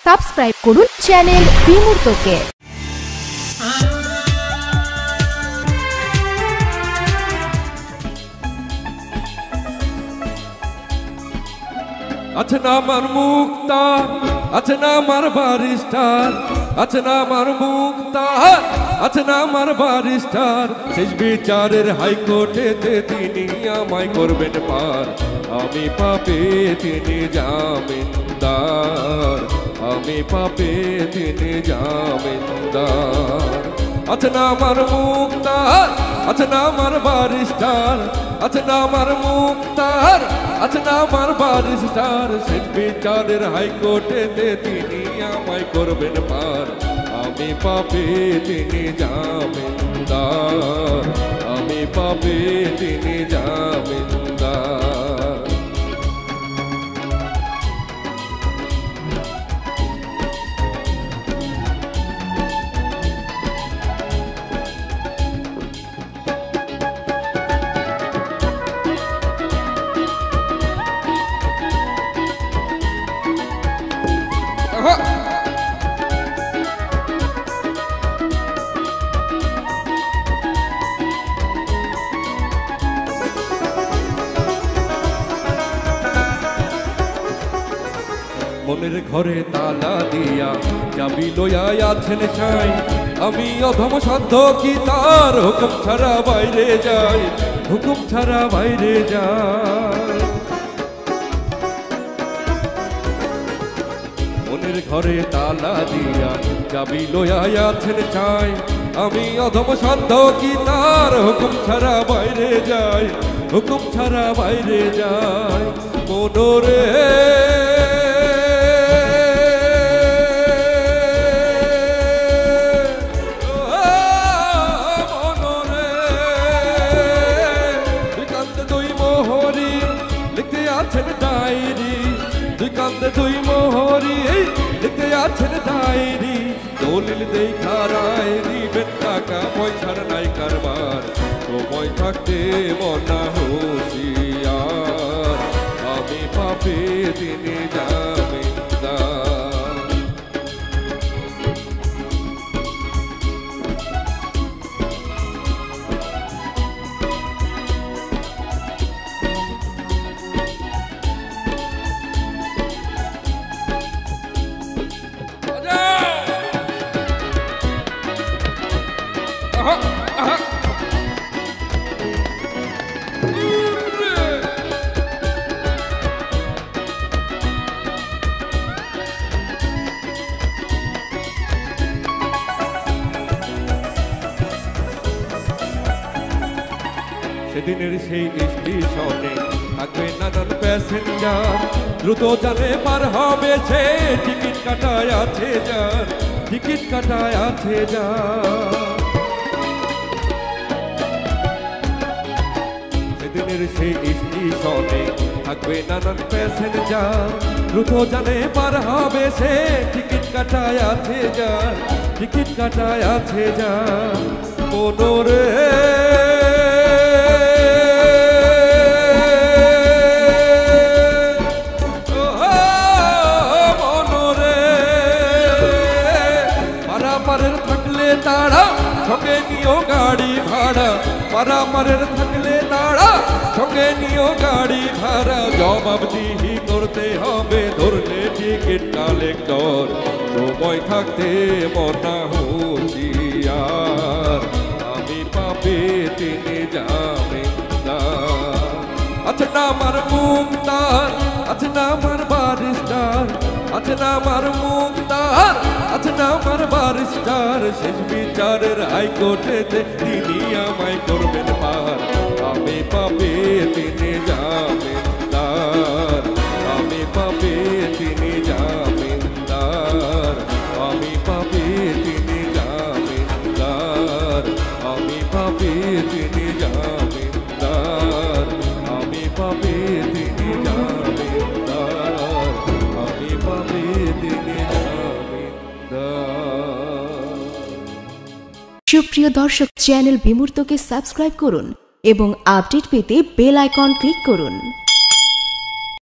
Subscribe করুন channel বিমূর্তকে। আছে না আমার মুক্তার, আছে না আমার বারিস্টার, আছে না আমার মুক্তার, আছে না আমার বারিস্টার। শেষ বিচারের হাইকোর্টেতে তিনি আমায় করবেন পার। আমি পাপে তিনি জামিনদার, আমি পাপে তিনি জামিনদার। আছে না আমার মুক্তার, আছে না আমার বারিস্টার, আছে না আমার মুক্তার, আছে না আমার বারিস্টার। শেষ বিচারের হাইকোর্টেতে তিনি আমায় করবেন পার। আমি পাপে তিনি জামিনদার, আমি পাপে তিনি জামিনদার। মনের ঘরে তালা দিয়া চাবি লইয়া আছেন ছাই। আমি অধম সাধ্য কি তার হুকুম ছাড়া বাইরে যাই, হুকুম ছাড়া বাইরে যাই। মনের ঘরে তালা দিয়া চাবি লইয়া আছেন ছাই। আমি অধম সাধ্য কি তার হুকুম ছাড়া বাইরে যাই, হুকুম ছাড়া বাইরে যাই। মনোরে আছেন ডায়েরি, দুই কান্দে দুই মোহরি লিখে আছেন ডায়েরি। দলিল দেখা রায় দিবেন, টাকা পয়সার নাই কারবার। সময় থাকতে মনা হুঁশিয়ার, আমি পাপে তিনি জামিনদার। সেদিনের সেই স্টেশনে থাকবে নানান প্যাসেঞ্জার। দ্রুত জানে পার হবে সে, টিকিট কাটায় আছে যার, টিকিট কাটায় আছে যার। সেদিনের সেই স্টেশনে থাকবে নানান প্যাসেঞ্জার। দ্রুত জানে পার হবে সে, টিকিট কাটায় আছে যার, টিকিট কাটায় আছে যার। মনোরে থাকলে তারা সঙ্গে নিও গাড়ি ভাড়া, পারাপারের থাকলে তারা সঙ্গে নিও গাড়ি ভাড়া। জবাবদিহি করতে হবে ধরলে টিকিট কালেক্টর। সময় থাকতে মনা হুঁশিয়ার, আমি পাপে তিনি জামিনদার। আছে না আমার মুক্তার, আছে না আমার বারিস্টার, আছে না আমার মুক্তার, আছে না আমার বারিস্টার। শেষ বিচারের হাইকোর্টেতে তিনি আমায় করবেন পার। আমি পাপে তিনি জামিনদার, আমি পাপে তিনি জামিনদার, আমি পাপে তিনি জামিনদার, আমি পাপে তিনি জামিনদার, আমি পাপে তিনি জামিনদার, আমি পাপে তিনি জামিনদার। সুপ্রিয় দর্শক, চ্যানেল বিমূর্তকে সাবস্ক্রাইব করুন এবং আপডেট পেতে বেল আইকন ক্লিক করুন।